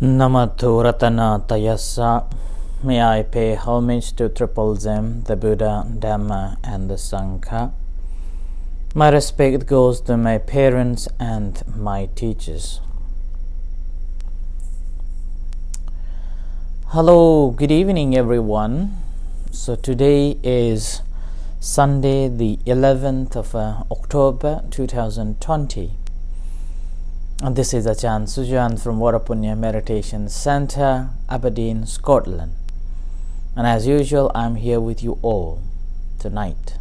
Namato Ratana Tayasa. May I pay homage to Triple Zem, the Buddha, Dhamma, and the Sangha. My respect goes to my parents and my teachers. Hello, good evening everyone. So today is Sunday, the 11th of October 2020. And this is Ajahn Sujan from Varapunya Meditation Center, Aberdeen, Scotland. And as usual, I'm here with you all tonight.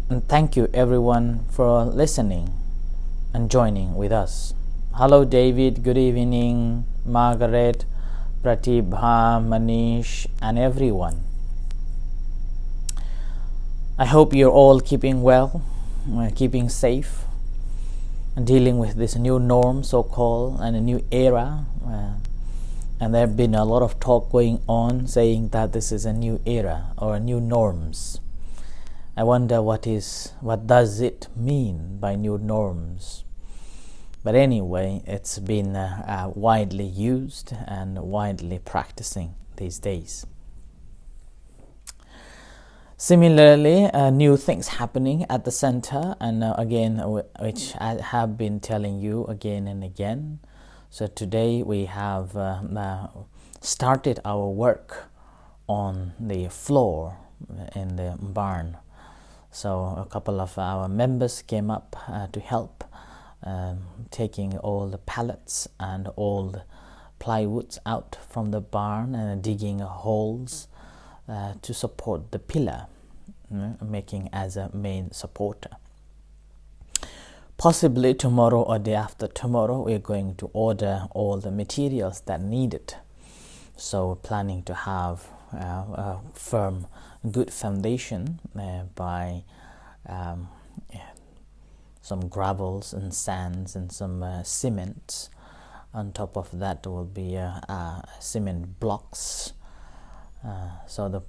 And thank you everyone for listening and joining with us. Hello David, good evening, Margaret, Pratibha, Manish, and everyone. I hope you're all keeping well, keeping safe, and dealing with this new norm, so-called, and a new era. And there have been a lot of talk going on saying that this is a new era or new norms. I wonder what does it mean by new norms? But anyway, it's been widely used and widely practicing these days. Similarly, new things happening at the center, and again, which I have been telling you again and again. So today we have started our work on the floor in the barn. So a couple of our members came up to help, taking all the pallets and all the plywoods out from the barn and digging holes to support the pillar, making as a main supporter. Possibly tomorrow or day after tomorrow, we're going to order all the materials that needed. So we're planning to have a firm, good foundation by some gravels and sands and some cement. On top of that, there will be cement blocks. So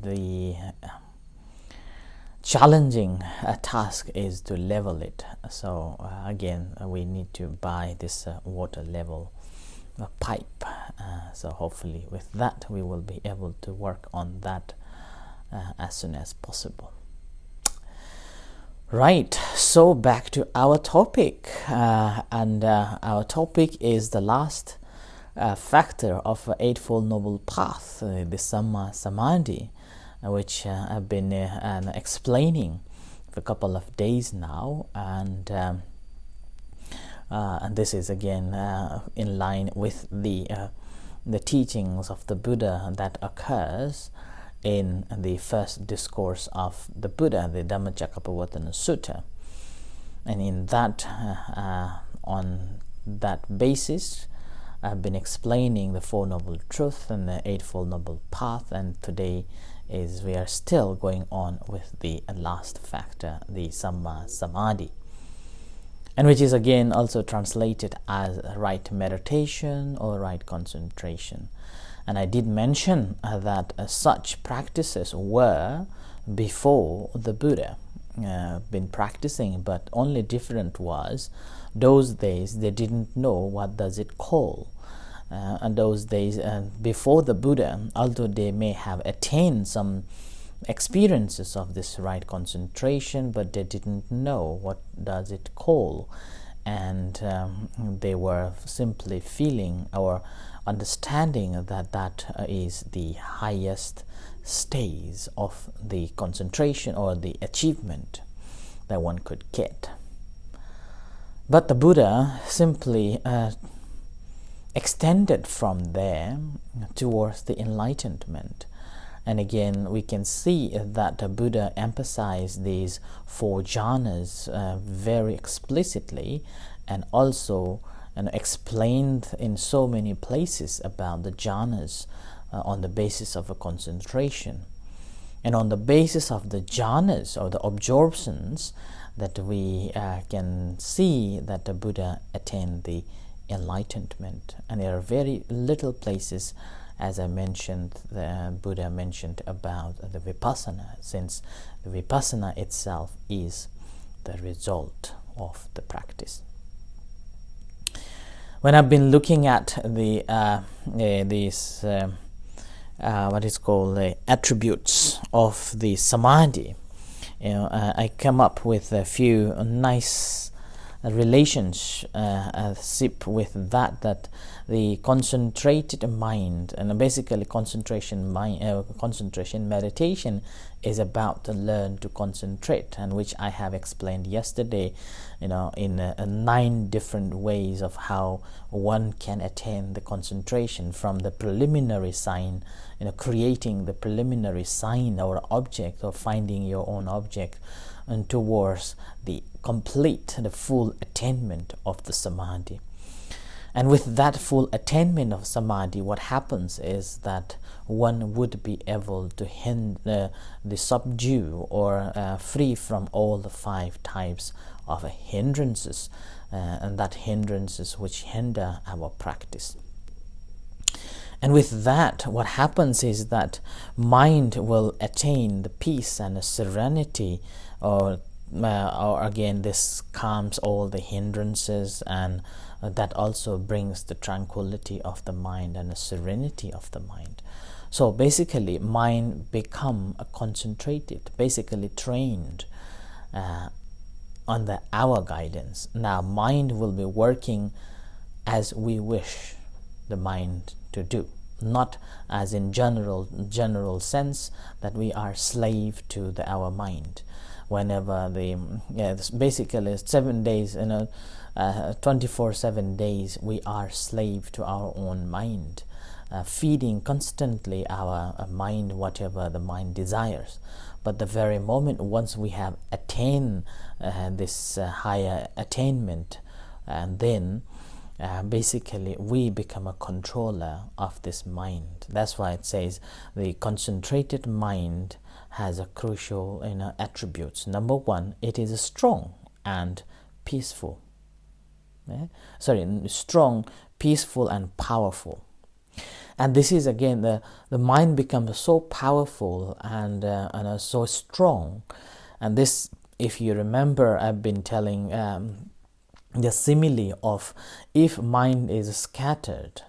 the challenging task is to level it. So again, we need to buy this water level pipe. So hopefully with that we will be able to work on that as soon as possible. Right, so back to our topic, and our topic is the last factor of Eightfold Noble Path, the sammasamadhi, which I've been explaining for a couple of days now, and this is again in line with the teachings of the Buddha that occurs in the first discourse of the Buddha, the Dhammacakkappavattana Sutta. And in that, on that basis, I've been explaining the Four Noble Truths and the Eightfold Noble Path, and today we are still going on with the last factor, the sammasamadhi, and which is again also translated as right meditation or right concentration. And I did mention that such practices were before the Buddha been practicing, but only different was those days they didn't know what does it call. And those days before the Buddha, although they may have attained some experiences of this right concentration, but they didn't know what does it call, and they were simply feeling or understanding that that is the highest stage of the concentration or the achievement that one could get. But the Buddha simply extended from there towards the enlightenment. And again, we can see that the Buddha emphasized these four jhanas very explicitly, and also explained in so many places about the jhanas on the basis of a concentration. And on the basis of the jhanas or the absorptions, that we can see that the Buddha attained the enlightenment. And there are very little places, as I mentioned, the Buddha mentioned about the vipassana, since the vipassana itself is the result of the practice. when I've been looking at these what is called attributes of the samadhi, I come up with a few nice relationship with that the concentrated mind, and basically concentration meditation is about to learn to concentrate, and which I have explained yesterday, in 9 different ways of how one can attain the concentration, from the preliminary sign, creating the preliminary sign or object, or finding your own object, and towards the full attainment of the samadhi. And with that full attainment of samadhi, what happens is that one would be able to subdue or free from all the 5 types of hindrances, and that hindrances which hinder our practice. And with that, what happens is that mind will attain the peace and the serenity, or again, this calms all the hindrances, and that also brings the tranquility of the mind and the serenity of the mind. So basically, mind become concentrated, basically trained under our guidance. Now, mind will be working as we wish the mind to do, not as in general sense that we are slave to our mind. Whenever basically 7 days, 24/7 days, we are slave to our own mind, feeding constantly our mind whatever the mind desires. But the very moment once we have attained this higher attainment, and then basically we become a controller of this mind. That's why it says the concentrated mind has a crucial attributes. Number 1, it is strong and peaceful. Strong, peaceful, and powerful. And this is again the mind becomes so powerful and so strong. And this, if you remember, I've been telling the simile of, if mind is scattered,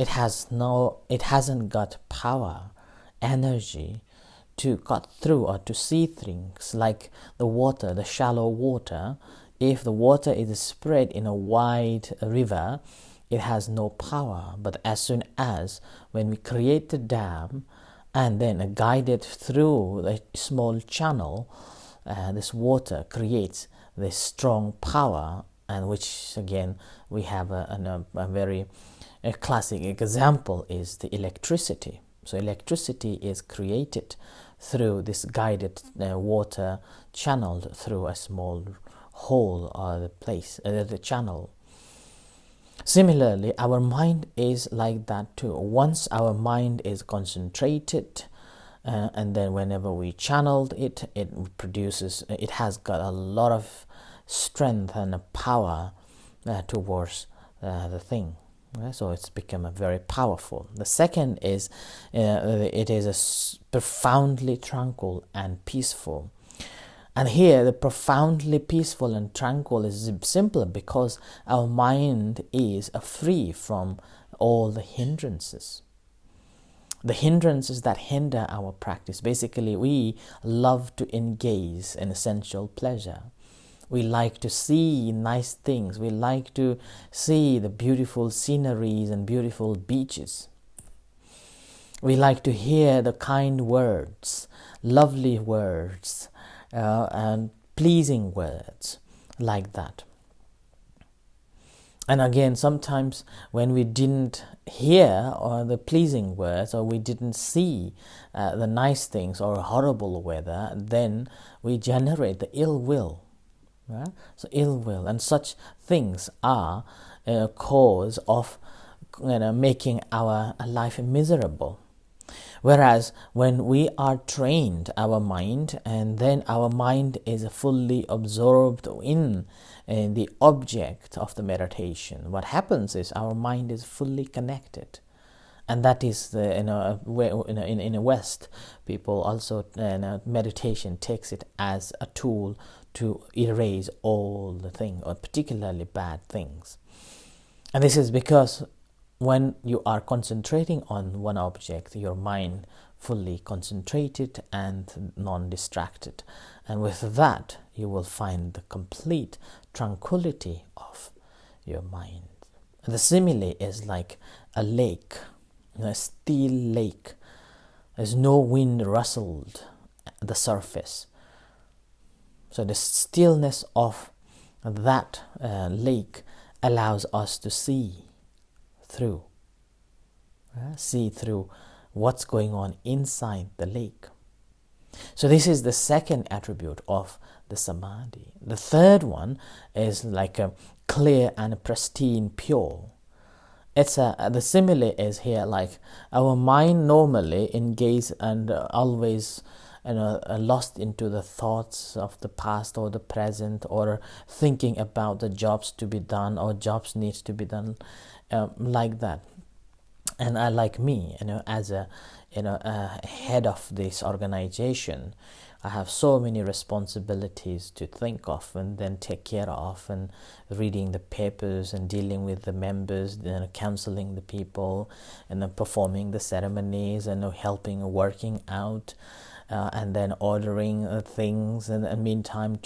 it hasn't got power, energy to cut through or to see things, like the water, the shallow water. If the water is spread in a wide river, it has no power. But as soon as when we create the dam and then guide it through a small channel, this water creates this strong power, and which again we have a very classic example is the electricity. So electricity is created through this guided water channeled through a small hole or the channel. Similarly, our mind is like that too. Once our mind is concentrated, and then whenever we channeled it, it has got a lot of strength and power towards the thing. So it's become very powerful. The second is it is profoundly tranquil and peaceful. And here the profoundly peaceful and tranquil is simpler because our mind is free from all the hindrances. The hindrances that hinder our practice. Basically, we love to engage in sensual pleasure. We like to see nice things. We like to see the beautiful sceneries and beautiful beaches. We like to hear the kind words, lovely words, and pleasing words like that. And again, sometimes when we didn't hear the pleasing words, or we didn't see the nice things or horrible weather, then we generate the ill will. Right? So ill will and such things are a cause of making our life miserable. Whereas when we are trained our mind, and then our mind is fully absorbed in the object of the meditation, what happens is our mind is fully connected. And that is in the West, people also meditation takes it as a tool to erase all the things, or particularly bad things. And this is because when you are concentrating on one object, your mind fully concentrated and non-distracted. And with that, you will find the complete tranquility of your mind. And the simile is like a lake, a still lake. There's no wind rustled the surface. So the stillness of that lake allows us to see through what's going on inside the lake. So this is the second attribute of the samadhi. The third one is like a clear and pristine, pure. It's the simile is here like our mind normally engage and always lost into the thoughts of the past or the present, or thinking about the jobs to be done or jobs needs to be done, like that. And I, like me, as a head of this organization, I have so many responsibilities to think of and then take care of, and reading the papers and dealing with the members, then counseling the people, and then performing the ceremonies, and helping working out, and then ordering things, and in the meantime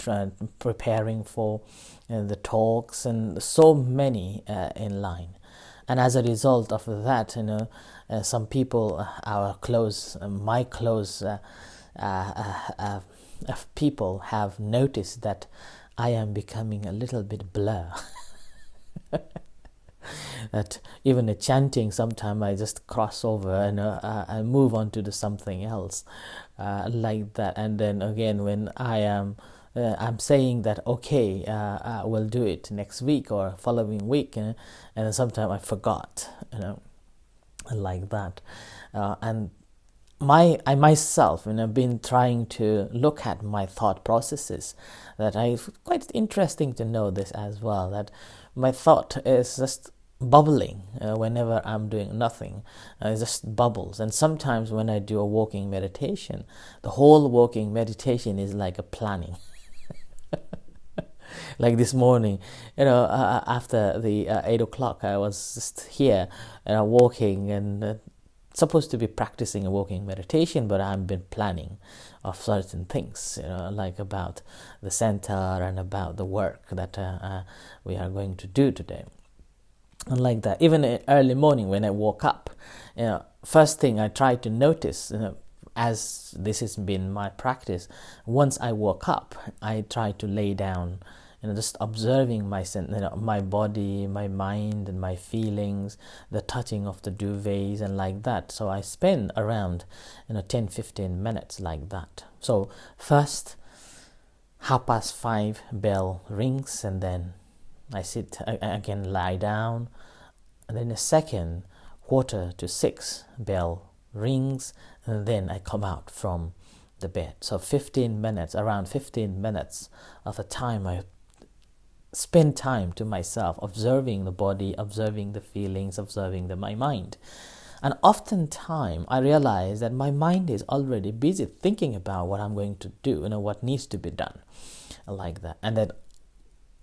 preparing for the talks, and so many in line. And as a result of that, some people, my close people have noticed that I am becoming a little bit blur. That even the chanting, sometimes I just cross over and I move on to something else, like that. And then again, when I'm saying that okay, we'll do it next week or following week, and sometimes I forgot, like that. And I myself, been trying to look at my thought processes. That quite interesting to know this as well. That my thought is just bubbling whenever I'm doing nothing. It just bubbles. And sometimes when I do a walking meditation, the whole walking meditation is like a planning. Like this morning, after the 8 o'clock, I was just here walking and supposed to be practicing a walking meditation, but I've been planning of certain things, like about the center and about the work that we are going to do today. And like that, even in early morning when I woke up, first thing I try to notice, as this has been my practice, once I woke up, I try to lay down, just observing my body, my mind, and my feelings, the touching of the duvets, and like that. So I spend around 10-15 minutes like that. So first, 5:30 bell rings, and then I sit again, lie down, and then the second, 5:45 bell rings, and then I come out from the bed. So around 15 minutes of the time I spend time to myself, observing the body, observing the feelings, observing my mind. And oftentimes I realize that my mind is already busy thinking about what I'm going to do, what needs to be done, like that. And then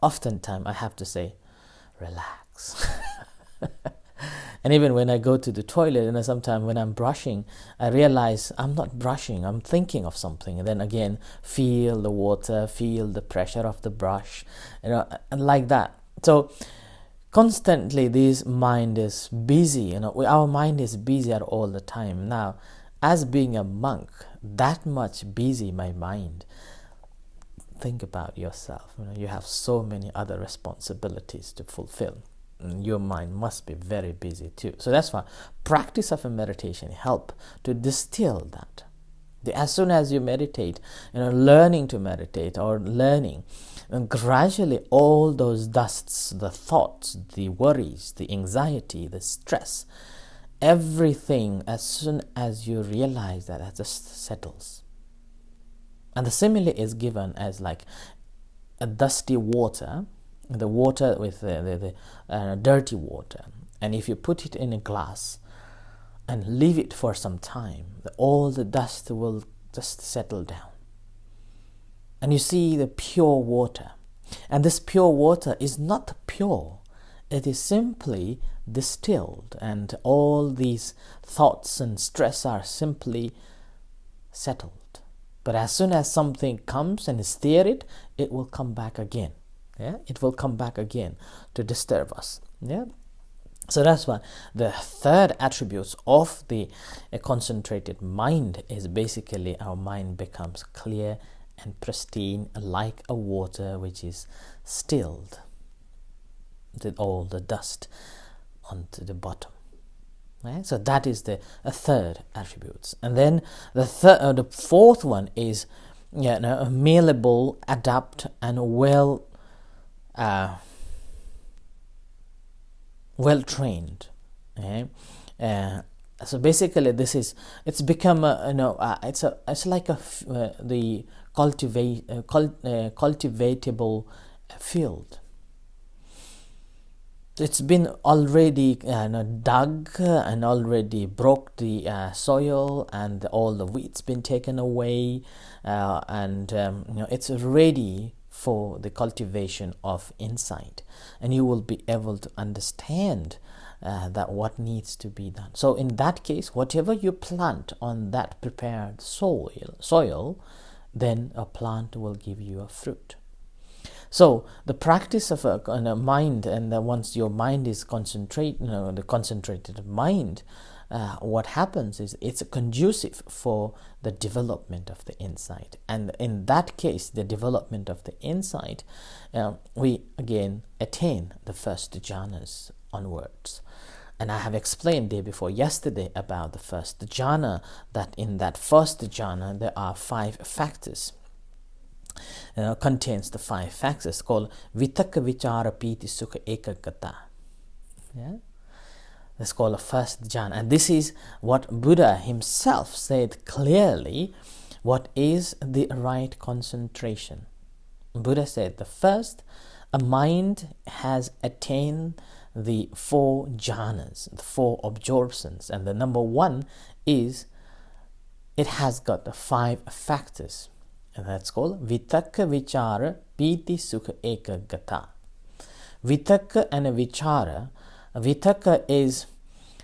oftentimes I have to say, relax. And even when I go to the toilet, sometimes when I'm brushing, I realize I'm not brushing, I'm thinking of something. And then again, feel the water, feel the pressure of the brush, and like that. So constantly this mind is busy, our mind is busy at all the time. Now, as being a monk, that much busy my mind. Think about yourself. You have so many other responsibilities to fulfill. Your mind must be very busy too. So that's why practice of a meditation help to distill that. As soon as you meditate, learning to meditate or learning, and gradually all those dusts, the thoughts, the worries, the anxiety, the stress, everything, as soon as you realize that just settles. And the simile is given as like a dusty water, the water with the dirty water, and if you put it in a glass and leave it for some time, all the dust will just settle down, and you see the pure water. And this pure water is not pure It is simply distilled, and all these thoughts and stress are simply settled. But as soon as something comes and is theored, it will come back again. Yeah, it will come back again to disturb us. Yeah. So that's why the third attributes of the concentrated mind is basically our mind becomes clear and pristine, like a water which is stilled with all the dust onto the bottom. Right? So that is the third attributes. And then the fourth one is malleable, adapt, and well trained. Okay? So basically, it's become it's like the cultivatable field. It's been already dug and already broke the soil, and all the weeds been taken away, and it's ready for the cultivation of insight, and you will be able to understand that what needs to be done. So in that case, whatever you plant on that prepared soil, then a plant will give you a fruit. So the practice of a mind, and once your mind is the concentrated mind, what happens is it's conducive for the development of the insight. And in that case, the development of the insight, we again attain the first jhanas onwards. And I have explained day before yesterday about the first jhana, that in that first jhana there are 5 factors. Contains the 5 factors called Vitakka Vichara Piti Sukha Ekagata. Yeah? That's called the first jhana. And this is what Buddha himself said clearly what is the right concentration. Buddha said the first, a mind has attained the 4 jhanas, the 4 absorptions. And the number 1 is it has got the 5 factors. And that's called Vitakka Vichara Piti Sukha Ekagata. Vitakka and Vichara. Vitakka is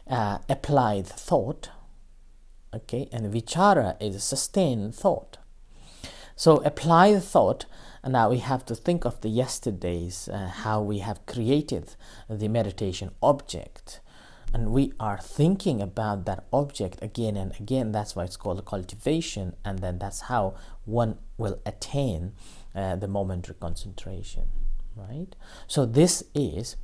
applied thought, okay, and Vichara is sustained thought. So applied thought, and now we have to think of the yesterdays, how we have created the meditation object. And we are thinking about that object again and again. That's why it's called cultivation. And then that's how one will attain the momentary concentration, right? So this is,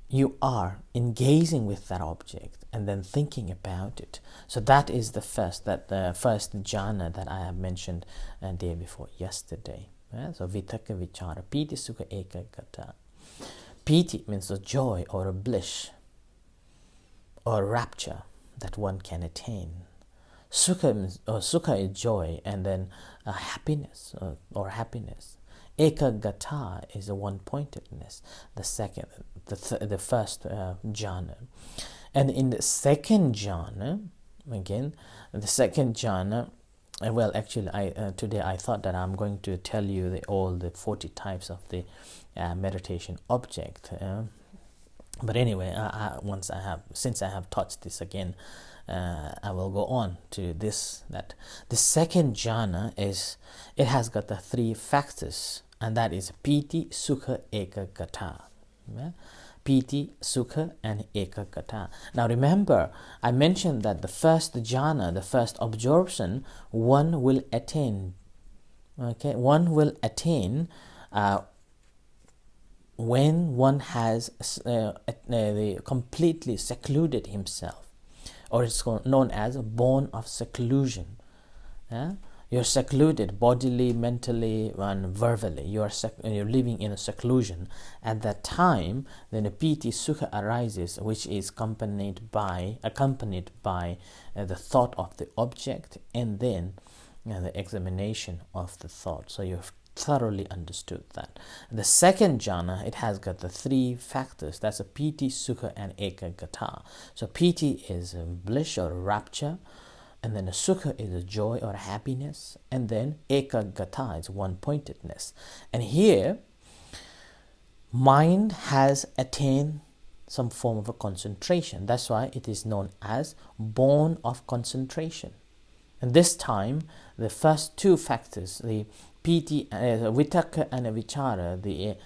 you are engaging with that object and then thinking about it. So that is the first jhana that I have mentioned day before yesterday. Yeah? So Vitakka Vichara Piti Sukha Ekagata. Piti means a joy or a bliss or rapture that one can attain. Sukha is joy, and then happiness or happiness. Ekagata is a one-pointedness. The first jhana. And in the second jhana, again, well, actually, today I thought that I'm going to tell you all the 40 types of the meditation object. But anyway, since I have touched this again, I will go on to this. That the second jhana it has got the 3 factors, and that is Piti, Sukha, Ekagata. Yeah? Piti, Sukha, and Ekagata. Now remember, I mentioned that the first jhana, the first absorption, one will attain. Okay, one will attain when one has completely secluded himself, or it's known as born of seclusion. Yeah? You're secluded bodily, mentally, and verbally. You're living in a seclusion. At that time, then a piti sukha arises, which is accompanied by the thought of the object, and then the examination of the thought. So you've thoroughly understood that. The second jhana, it has got the 3 factors. That's a piti, sukha, and ekagata. So piti is bliss or rapture, and then a sukha is a joy or happiness, and then ekagata is one-pointedness. And here, mind has attained some form of a concentration. That's why it is known as born of concentration. And this time, the first two factors, the piti, vitaka and vichara, the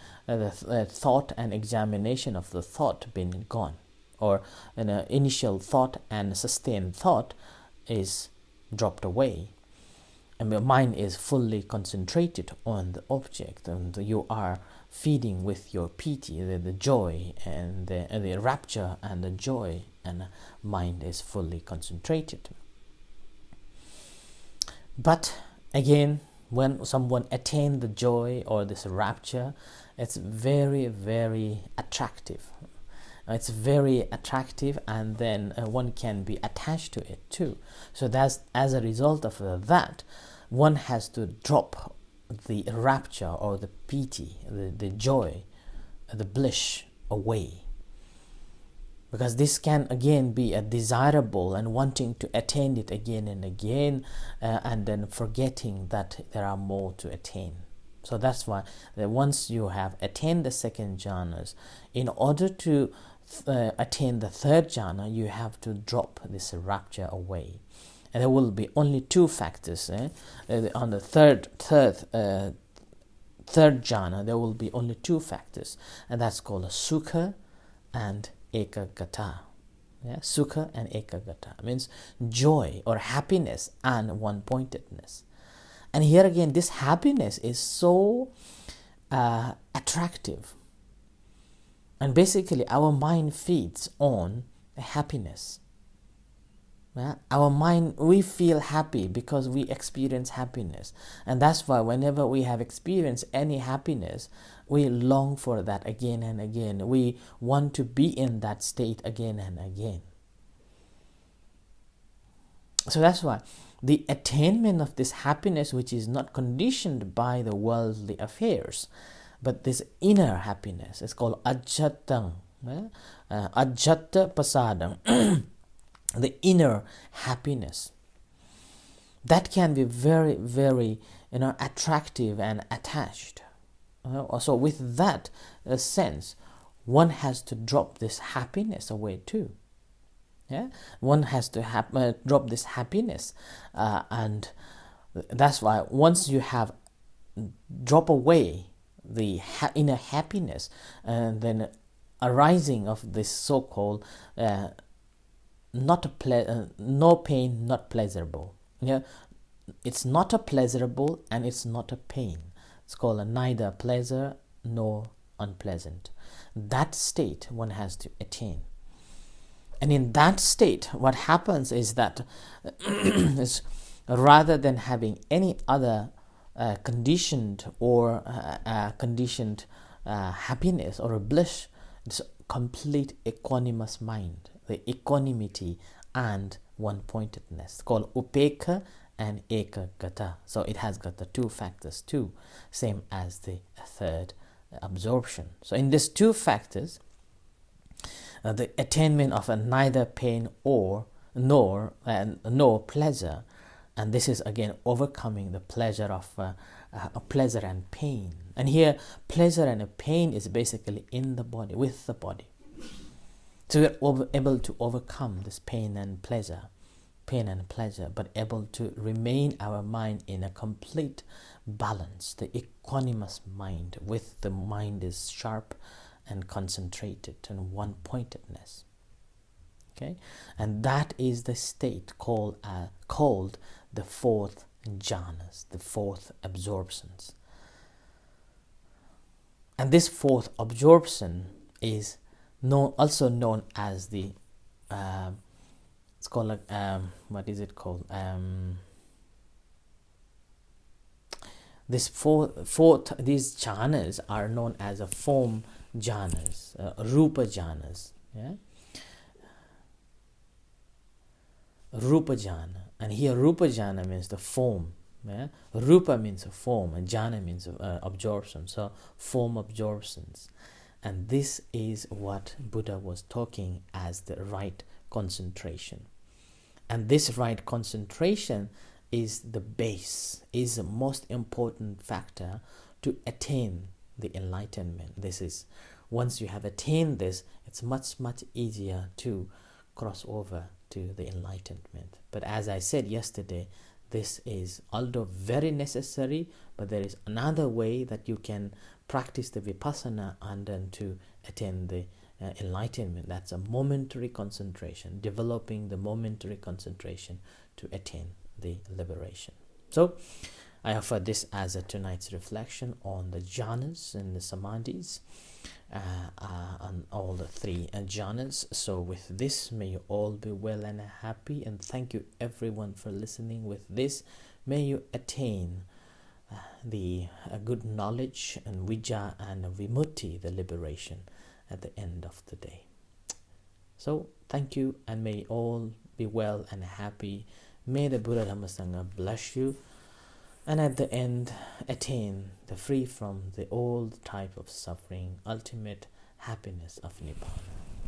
thought and examination of the thought been gone, or an initial thought and sustained thought is dropped away, and your mind is fully concentrated on the object, and you are feeding with your piti, the joy and the rapture and the joy, and mind is fully concentrated. But again, when someone attains the joy or this rapture, it's very, very attractive. It's very attractive, and then one can be attached to it too. So that's, as a result of that, one has to drop the rapture or the piti, the joy, the bliss away. Because this can again be a desirable and wanting to attain it again and again, and then forgetting that there are more to attain. So that's why once you have attained the second jhanas, in order to attain the third jhana, you have to drop this rapture away. And there will be only two factors. On the third jhana, there will be only two factors, and that's called a sukha and ekagata. Yeah? Sukha and ekagata means joy or happiness and one-pointedness. And here again, this happiness is so attractive. And basically, our mind feeds on happiness. Yeah? Our mind, we feel happy because we experience happiness. And that's why whenever we have experienced any happiness, we long for that again and again. We want to be in that state again and again. So that's why the attainment of this happiness, which is not conditioned by the worldly affairs, but this inner happiness, is called ajjatang, ajjata pasadang, the inner happiness. That can be very, very, attractive and attached. So with that sense, one has to drop this happiness away too. Yeah, one has to drop this happiness, and that's why once you have drop away the inner happiness, and then arising of this so-called no pain, not pleasurable. Yeah, it's not a pleasurable and it's not a pain. It's called a neither pleasure nor unpleasant. That state one has to attain. And in that state, what happens is that is rather than having any other conditioned or conditioned happiness or a bliss, it's complete equanimous mind, the equanimity and one-pointedness, called upekha and ekagata. So it has got the two factors too, same as the third absorption. So in these two factors, the attainment of a neither pain or nor pleasure, and this is again overcoming the pleasure of pleasure and pain. And here, pleasure and pain is basically in the body, with the body. So we're able to overcome this pain and pleasure, but able to remain our mind in a complete balance, the equanimous mind, with the mind is sharp and concentrated and one-pointedness. Okay, and that is the state called the fourth jhanas, the fourth absorptions. And this fourth absorption is also known as the it's called like what is it called? These jhanas are known as a form jhanas, rupa jhanas. Yeah, rupa jhana, and here rupa jhana means the form. Yeah? Rupa means a form, and jhana means absorption. So form absorptions, and this is what Buddha was talking as the right concentration. And this right concentration is the base, is the most important factor to attain the enlightenment. This is, once you have attained this, it's much easier to cross over to the enlightenment. But as I said yesterday, this is although very necessary, but there is another way that you can practice the vipassana and then to attain the enlightenment. That's a momentary concentration, developing the momentary concentration to attain the liberation. So I offer this as a tonight's reflection on the jhanas and the samadhis, on all the three jhanas. So with this, may you all be well and happy, and thank you everyone for listening. With this, may you attain the good knowledge and vijja and vimutti, the liberation at the end of the day. So thank you, and may all be well and happy. May the Buddha Dhamma Sangha bless you, and at the end attain the free from the old type of suffering, ultimate happiness of Nibbana.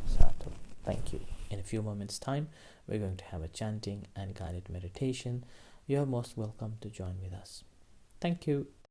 Sadhu. Thank you. In a few moments' time, we're going to have a chanting and guided meditation. You are most welcome to join with us. Thank you.